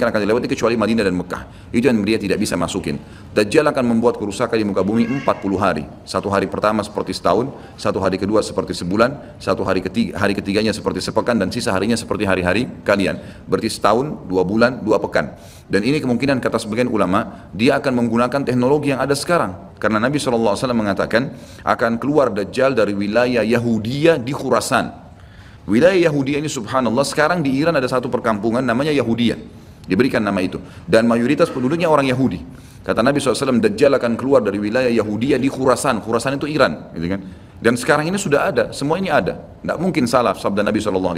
akan dilewati kecuali Madinah dan Mekah. Itu yang dia tidak bisa masukin. Dajjal akan membuat kerusakan di muka bumi 40 hari. Satu hari pertama seperti setahun, satu hari kedua seperti sebulan, hari ketiganya seperti sepekan, dan sisa harinya seperti hari-hari kalian. Berarti setahun, 2 bulan, 2 pekan. Dan ini kemungkinan kata sebagian ulama, dia akan menggunakan teknologi yang ada sekarang. Karena Nabi SAW mengatakan akan keluar Dajjal dari wilayah Yahudiyah di Khurasan. Wilayah Yahudiyah ini subhanallah, sekarang di Iran ada satu perkampungan namanya Yahudiyah, diberikan nama itu, dan mayoritas penduduknya orang Yahudi. Kata Nabi SAW, Dajjal akan keluar dari wilayah Yahudiyah di Khurasan. Khurasan itu Iran, gitu kan? Dan sekarang ini sudah ada, semua ini ada. Tidak mungkin salah sabda Nabi SAW.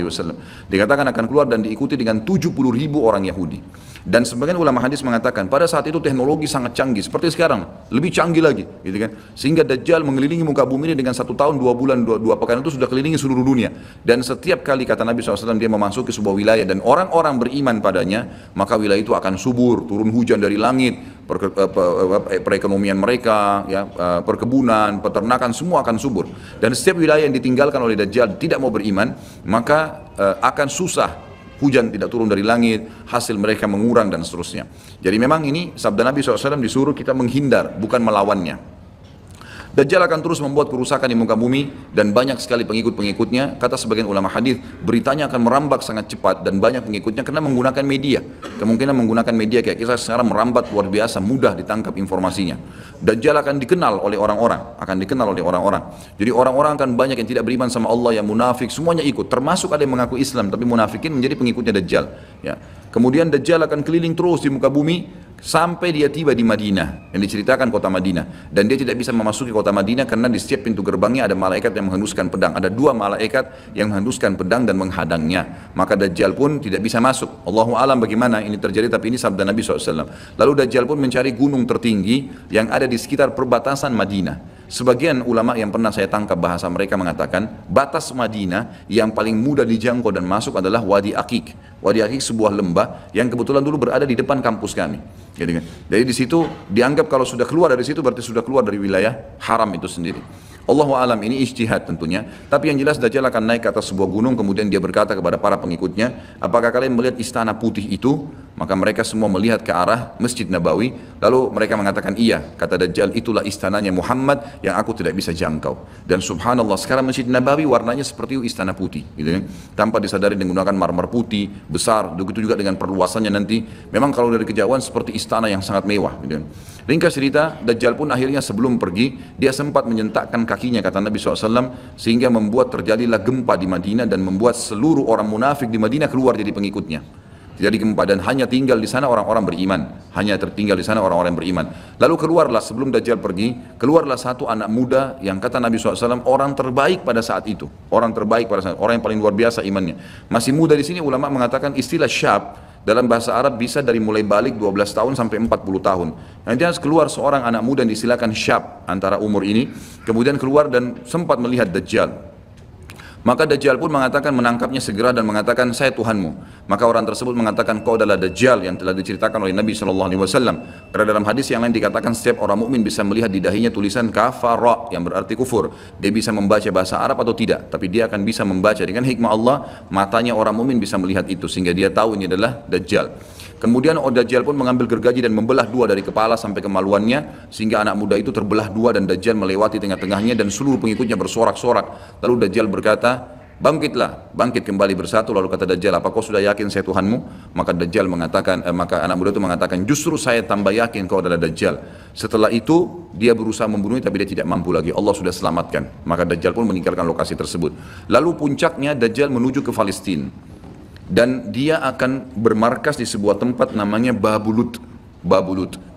Dikatakan akan keluar dan diikuti dengan 70.000 orang Yahudi. Dan sebagian ulama hadis mengatakan pada saat itu teknologi sangat canggih, seperti sekarang, lebih canggih lagi, gitu kan? Sehingga Dajjal mengelilingi muka bumi ini dengan 1 tahun, 2 bulan, 2 pekan itu sudah kelilingi seluruh dunia. Dan setiap kali kata Nabi SAW dia memasuki sebuah wilayah dan orang-orang beriman padanya, maka wilayah itu akan subur, turun hujan dari langit, perekonomian mereka, ya, perkebunan, peternakan, semua akan subur. Dan setiap wilayah yang ditinggalkan oleh Dajjal tidak mau beriman, maka akan susah, hujan tidak turun dari langit, hasil mereka mengurang dan seterusnya. Jadi memang ini sabda Nabi SAW disuruh kita menghindar, bukan melawannya. Dajjal akan terus membuat kerusakan di muka bumi dan banyak sekali pengikut-pengikutnya. Kata sebagian ulama hadis, beritanya akan merambat sangat cepat dan banyak pengikutnya karena menggunakan media. Kemungkinan menggunakan media kayak kita sekarang merambat luar biasa, mudah ditangkap informasinya. Dajjal akan dikenal oleh orang-orang, Jadi orang-orang akan banyak yang tidak beriman sama Allah, yang munafik, semuanya ikut. Termasuk ada yang mengaku Islam tapi munafikin menjadi pengikutnya Dajjal. Ya. Kemudian Dajjal akan keliling terus di muka bumi sampai dia tiba di Madinah, yang diceritakan kota Madinah, dan dia tidak bisa memasuki kota Madinah karena di setiap pintu gerbangnya ada malaikat yang menghenduskan pedang, ada 2 malaikat yang menghenduskan pedang dan menghadangnya, maka Dajjal pun tidak bisa masuk. Allahu alam bagaimana ini terjadi, tapi ini sabda Nabi SAW. Lalu Dajjal pun mencari gunung tertinggi yang ada di sekitar perbatasan Madinah. Sebagian ulama yang pernah saya tangkap bahasa mereka mengatakan batas Madinah yang paling mudah dijangkau dan masuk adalah Wadi Aqiq. Wadi Aqiq sebuah lembah yang kebetulan dulu berada di depan kampus kami. Jadi di situ dianggap kalau sudah keluar dari situ berarti sudah keluar dari wilayah haram itu sendiri. Allahu alam, ini ijtihad tentunya. Tapi yang jelas Dajjal akan naik ke atas sebuah gunung, kemudian dia berkata kepada para pengikutnya, apakah kalian melihat istana putih itu? Maka mereka semua melihat ke arah Masjid Nabawi. Lalu mereka mengatakan iya. Kata Dajjal, itulah istananya Muhammad yang aku tidak bisa jangkau. Dan subhanallah sekarang Masjid Nabawi warnanya seperti istana putih, gitu kan? Tanpa disadari menggunakan marmer putih besar. Begitu juga dengan perluasannya nanti. Memang kalau dari kejauhan seperti istana yang sangat mewah, gitu kan? Ringkas cerita, Dajjal pun akhirnya sebelum pergi dia sempat menyentakkan kakinya, kata Nabi SAW, sehingga membuat terjadilah gempa di Madinah dan membuat seluruh orang munafik di Madinah keluar jadi pengikutnya. Jadi gempa dan hanya tinggal di sana orang-orang beriman, hanya tertinggal di sana orang-orang beriman. Lalu keluarlah sebelum Dajjal pergi, keluarlah satu anak muda yang kata Nabi SAW orang terbaik pada saat itu, orang terbaik pada saat, orang yang paling luar biasa imannya. Masih muda di sini ulama mengatakan istilah syab dalam bahasa Arab bisa dari mulai balik 12 tahun sampai 40 tahun. Nanti harus keluar seorang anak muda yang disilakan syab antara umur ini, kemudian keluar dan sempat melihat Dajjal. Maka Dajjal pun mengatakan, menangkapnya segera dan mengatakan, saya Tuhanmu. Maka orang tersebut mengatakan, kau adalah Dajjal yang telah diceritakan oleh Nabi SAW. Karena dalam hadis yang lain dikatakan setiap orang mukmin bisa melihat di dahinya tulisan kafara yang berarti kufur. Dia bisa membaca bahasa Arab atau tidak, tapi dia akan bisa membaca dengan hikmah Allah. Matanya orang mukmin bisa melihat itu sehingga dia tahu ini adalah Dajjal. Kemudian Dajjal pun mengambil gergaji dan membelah 2 dari kepala sampai kemaluannya, sehingga anak muda itu terbelah 2 dan Dajjal melewati tengah-tengahnya dan seluruh pengikutnya bersorak-sorak. Lalu Dajjal berkata, bangkitlah, bangkit kembali bersatu. Lalu kata Dajjal, apa kau sudah yakin saya Tuhanmu? Maka Dajjal mengatakan, maka anak muda itu mengatakan, justru saya tambah yakin kau adalah Dajjal. Setelah itu dia berusaha membunuhnya tapi dia tidak mampu lagi. Allah sudah selamatkan. Maka Dajjal pun meninggalkan lokasi tersebut. Lalu puncaknya Dajjal menuju ke Palestina. Dan dia akan bermarkas di sebuah tempat namanya Babulut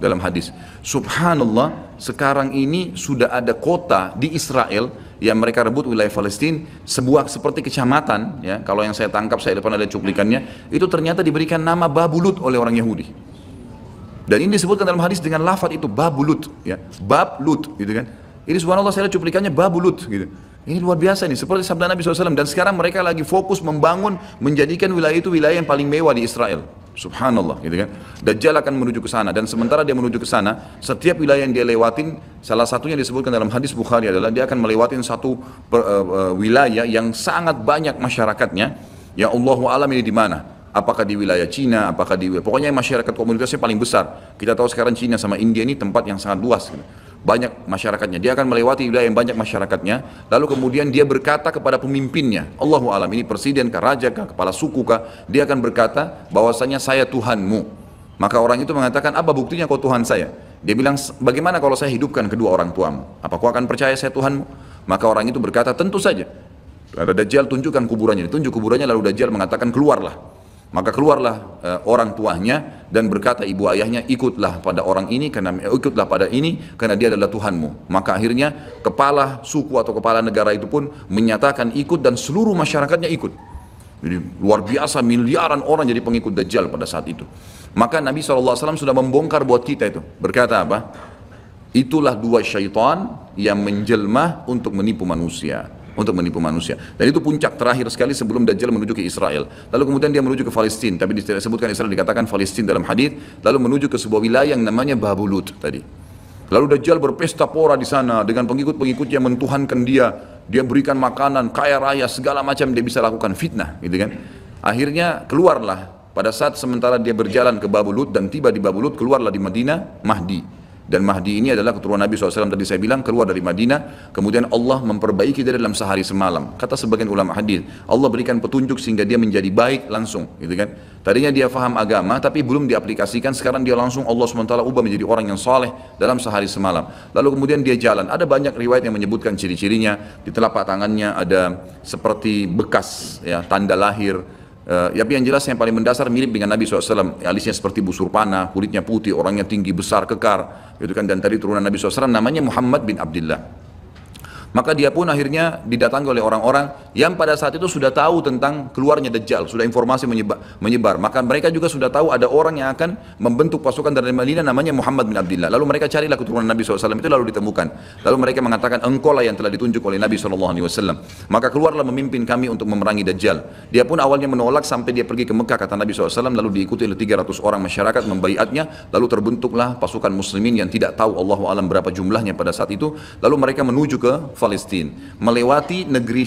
dalam hadis. Subhanallah, sekarang ini sudah ada kota di Israel yang mereka rebut wilayah Palestina, sebuah seperti kecamatan, ya. Kalau yang saya tangkap, saya depan ada cuplikannya, itu ternyata diberikan nama Babulut oleh orang Yahudi. Dan ini disebutkan dalam hadis dengan lafaz itu Babulut, ya. Bablut, gitu kan. Ini subhanallah saya lihat cuplikannya Babulut, gitu. Ini luar biasa nih, seperti sabda Nabi SAW. Dan sekarang mereka lagi fokus membangun, menjadikan wilayah itu wilayah yang paling mewah di Israel. Subhanallah, gitu kan. Dajjal akan menuju ke sana, dan sementara dia menuju ke sana, setiap wilayah yang dia lewatin, salah satunya disebutkan dalam hadis Bukhari adalah dia akan melewatin satu wilayah yang sangat banyak masyarakatnya. Ya Allahu alam ini di mana? Apakah di wilayah Cina, apakah di pokoknya masyarakat komunitasnya paling besar. Kita tahu sekarang Cina sama India ini tempat yang sangat luas, gitu. Banyak masyarakatnya, dia akan melewati wilayah yang banyak masyarakatnya, lalu kemudian dia berkata kepada pemimpinnya, Allahu alam ini presiden kah, raja kah, kepala suku kah, dia akan berkata bahwasanya saya Tuhanmu. Maka orang itu mengatakan, apa buktinya kau Tuhan saya? Dia bilang, bagaimana kalau saya hidupkan kedua orang tuamu? Apa kau akan percaya saya Tuhanmu? Maka orang itu berkata, tentu saja. Ada Dajjal, tunjukkan kuburannya. Ditunjuk kuburannya, lalu Dajjal mengatakan, keluarlah. Maka keluarlah orang tuanya dan berkata ibu ayahnya, ikutlah pada orang ini karena dia adalah Tuhanmu. Maka akhirnya kepala suku atau kepala negara itu pun menyatakan ikut dan seluruh masyarakatnya ikut. Jadi luar biasa, miliaran orang jadi pengikut Dajjal pada saat itu. Maka Nabi SAW sudah membongkar buat kita itu. Berkata apa? Itulah dua syaitan yang menjelma untuk menipu manusia. Dan itu puncak terakhir sekali sebelum Dajjal menuju ke Israel. Lalu kemudian dia menuju ke Palestina, tapi disebutkan Israel, dikatakan Palestina dalam hadis. Lalu menuju ke sebuah wilayah yang namanya Babulut tadi. Lalu Dajjal berpesta pora di sana dengan pengikut-pengikutnya, mentuhankan dia. Dia berikan makanan, kaya raya, segala macam dia bisa lakukan, fitnah, gitu kan. Akhirnya keluarlah pada saat sementara dia berjalan ke Babulut dan tiba di Babulut, keluarlah di Madinah Mahdi. Dan Mahdi ini adalah keturunan Nabi SAW, tadi saya bilang, keluar dari Madinah, kemudian Allah memperbaiki dia dalam sehari semalam. Kata sebagian ulama hadis, Allah berikan petunjuk sehingga dia menjadi baik langsung, gitu kan. Tadinya dia faham agama, tapi belum diaplikasikan, sekarang dia langsung Allah SWT ubah menjadi orang yang saleh dalam sehari semalam. Lalu kemudian dia jalan, ada banyak riwayat yang menyebutkan ciri-cirinya, di telapak tangannya ada seperti bekas, ya, tanda lahir. Tapi yang jelas yang paling mendasar mirip dengan Nabi SAW, alisnya seperti busur panah, kulitnya putih, orangnya tinggi, besar, kekar, gitu kan. Dan tadi turunan Nabi SAW namanya Muhammad bin Abdullah. Maka dia pun akhirnya didatangi oleh orang-orang yang pada saat itu sudah tahu tentang keluarnya Dajjal, sudah informasi menyebar. Maka mereka juga sudah tahu ada orang yang akan membentuk pasukan dari Madinah namanya Muhammad bin Abdullah. Lalu mereka carilah keturunan Nabi SAW itu, lalu ditemukan. Lalu mereka mengatakan, engkau lah yang telah ditunjuk oleh Nabi SAW. Maka keluarlah memimpin kami untuk memerangi Dajjal. Dia pun awalnya menolak sampai dia pergi ke Mekah, kata Nabi SAW, lalu diikuti oleh 300 orang masyarakat membaiatnya. Lalu terbentuklah pasukan muslimin yang tidak tahu Allahu alam berapa jumlahnya pada saat itu. Lalu mereka menuju ke Palestina, melewati negeri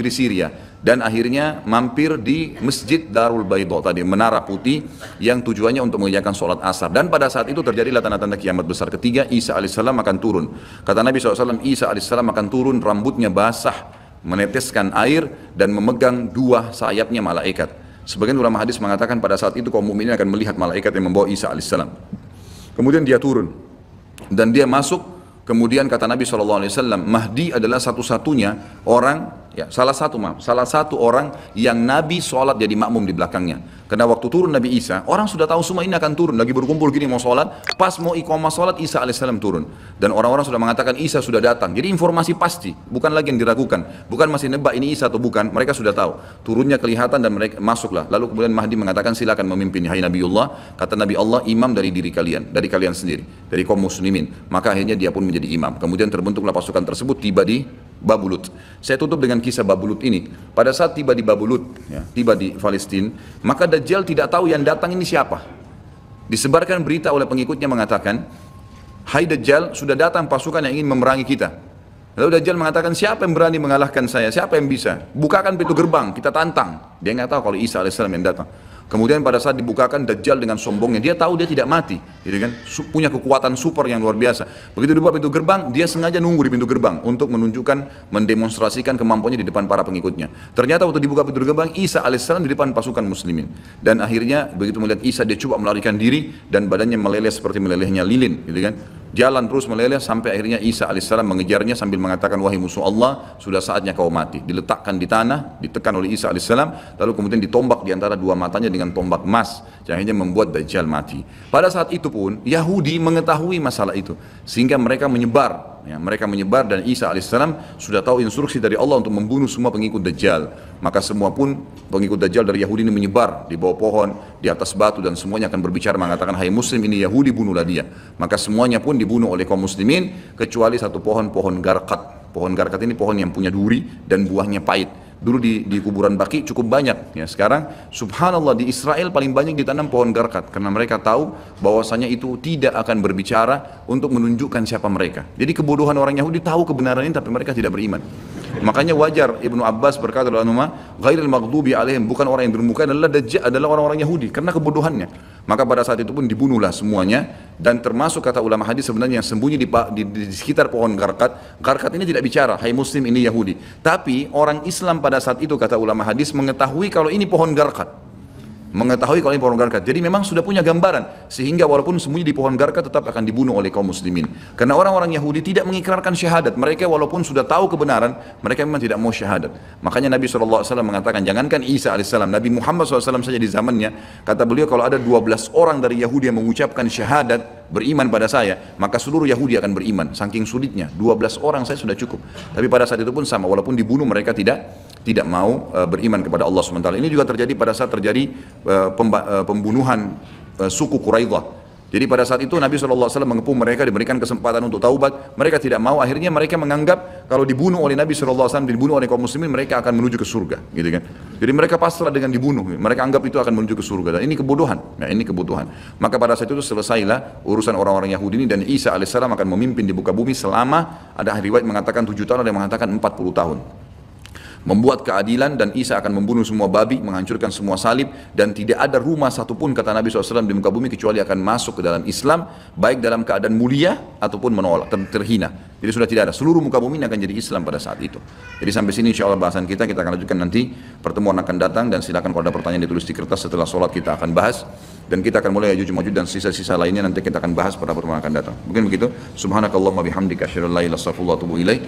Syria, dan akhirnya mampir di Masjid Darul Baydha tadi, menara putih yang tujuannya untuk mengerjakan sholat asar. Dan pada saat itu terjadilah tanda-tanda kiamat besar ketiga, Isa alaihissalam akan turun. Kata Nabi SAW, Isa alaihissalam akan turun, rambutnya basah, meneteskan air dan memegang dua sayapnya malaikat. Sebagian ulama hadis mengatakan pada saat itu kaum mukminin akan melihat malaikat yang membawa Isa alaihissalam. Kemudian dia turun dan dia masuk. Kemudian kata Nabi SAW, Mahdi adalah satu-satunya orang, ya, salah satu orang yang Nabi sholat jadi makmum di belakangnya. Karena waktu turun Nabi Isa, orang sudah tahu semua ini akan turun, lagi berkumpul gini mau sholat, pas mau iqamah sholat Isa alaihissalam turun. Dan orang-orang sudah mengatakan Isa sudah datang. Jadi informasi pasti, bukan lagi yang diragukan, bukan masih nebak ini Isa atau bukan, mereka sudah tahu. Turunnya kelihatan dan mereka masuklah. Lalu kemudian Mahdi mengatakan, silakan memimpin, hai Nabiullah. Kata Nabi Allah, imam dari diri kalian, dari kalian sendiri, dari kaum muslimin. Maka akhirnya dia pun menjadi imam. Kemudian terbentuklah pasukan tersebut, tiba di Babulut. Saya tutup dengan kisah Babulut ini. Pada saat tiba di Babulut, ya, tiba di Palestina, maka Dajjal tidak tahu yang datang ini siapa. Disebarkan berita oleh pengikutnya mengatakan, hai Dajjal, sudah datang pasukan yang ingin memerangi kita. Lalu Dajjal mengatakan, siapa yang berani mengalahkan saya? Siapa yang bisa? Bukakan pintu gerbang, kita tantang. Dia nggak tahu kalau Isa alaihissalam yang datang. Kemudian pada saat dibukakan, Dajjal dengan sombongnya, dia tahu dia tidak mati, gitu kan? Punya kekuatan super yang luar biasa. Begitu dibuka pintu gerbang, dia sengaja nunggu di pintu gerbang untuk menunjukkan, mendemonstrasikan kemampuannya di depan para pengikutnya. Ternyata waktu dibuka pintu gerbang, Isa alaihissalam di depan pasukan muslimin. Dan akhirnya begitu melihat Isa, dia coba melarikan diri dan badannya meleleh seperti melelehnya lilin, gitu kan? Jalan terus meleleh sampai akhirnya Isa alaihissalam mengejarnya sambil mengatakan, wahai musuh Allah, sudah saatnya kau mati. Diletakkan di tanah, ditekan oleh Isa alaihissalam, lalu kemudian ditombak di antara dua matanya dengan tombak emas, yang akhirnya membuat Dajjal mati. Pada saat itu pun Yahudi mengetahui masalah itu, sehingga mereka menyebar. Ya, mereka menyebar dan Isa alaihissalam sudah tahu instruksi dari Allah untuk membunuh semua pengikut Dajjal. Maka semua pun pengikut Dajjal dari Yahudi ini menyebar di bawah pohon, di atas batu, dan semuanya akan berbicara mengatakan, hai muslim, ini Yahudi, bunuhlah dia. Maka semuanya pun dibunuh oleh kaum muslimin kecuali satu pohon garkat. Pohon garkat ini pohon yang punya duri dan buahnya pahit. Dulu di kuburan Baqi cukup banyak, ya. Sekarang subhanallah di Israel paling banyak ditanam pohon garkat karena mereka tahu bahwasanya itu tidak akan berbicara untuk menunjukkan siapa mereka. Jadi kebodohan orang Yahudi tahu kebenaran ini tapi mereka tidak beriman. Makanya wajar Ibnu Abbas berkata dalam nama ghairil maghdubi alaihim, bukan orang yang bermuka adalah orang-orang Yahudi karena kebodohannya. Maka pada saat itu pun dibunuhlah semuanya, dan termasuk kata ulama hadis sebenarnya yang sembunyi di sekitar pohon garkat. Garkat ini tidak bicara, hai muslim, ini Yahudi. Tapi orang Islam pada saat itu kata ulama hadis mengetahui kalau ini pohon garkat. mengetahui kalau ini pohon garka. Jadi memang sudah punya gambaran, sehingga walaupun sembunyi di pohon garka tetap akan dibunuh oleh kaum muslimin. Karena orang-orang Yahudi tidak mengikrarkan syahadat. Mereka walaupun sudah tahu kebenaran, mereka memang tidak mau syahadat. Makanya Nabi SAW mengatakan, jangankan Isa AS, Nabi Muhammad SAW saja di zamannya, kata beliau, kalau ada 12 orang dari Yahudi yang mengucapkan syahadat, beriman pada saya, maka seluruh Yahudi akan beriman. Saking sulitnya, 12 orang saya sudah cukup. Tapi pada saat itu pun sama, walaupun dibunuh mereka tidak mau beriman kepada Allah SWT. Ini juga terjadi pada saat terjadi pembunuhan suku Quraidah. Jadi pada saat itu Nabi SAW mengepung mereka, diberikan kesempatan untuk taubat, mereka tidak mau. Akhirnya mereka menganggap kalau dibunuh oleh Nabi SAW, dibunuh oleh kaum muslimin, mereka akan menuju ke surga, gitu kan. Jadi mereka pasrah dengan dibunuh, mereka anggap itu akan menuju ke surga. Dan ini kebutuhan, ini kebutuhan. Maka pada saat itu selesailah urusan orang-orang Yahudi ini, dan Isa AS akan memimpin di muka bumi selama, ada riwayat mengatakan 7 tahun, ada yang mengatakan 40 tahun. Membuat keadilan, dan Isa akan membunuh semua babi, menghancurkan semua salib, dan tidak ada rumah satupun, kata Nabi SAW, di muka bumi kecuali akan masuk ke dalam Islam, baik dalam keadaan mulia ataupun menolak, terhina. Jadi sudah tidak ada, seluruh muka bumi akan jadi Islam pada saat itu. Jadi sampai sini insya Allah bahasan kita akan lanjutkan nanti, pertemuan akan datang, dan silakan kalau ada pertanyaan ditulis di kertas, setelah sholat kita akan bahas, dan kita akan mulai Ya'juj Ma'juj dan sisa-sisa lainnya nanti kita akan bahas pada pertemuan akan datang. Mungkin begitu. Subhanakallahumma bihamdika asyhadu an la ilaha illa anta astaghfiruka wa atubu ilaik.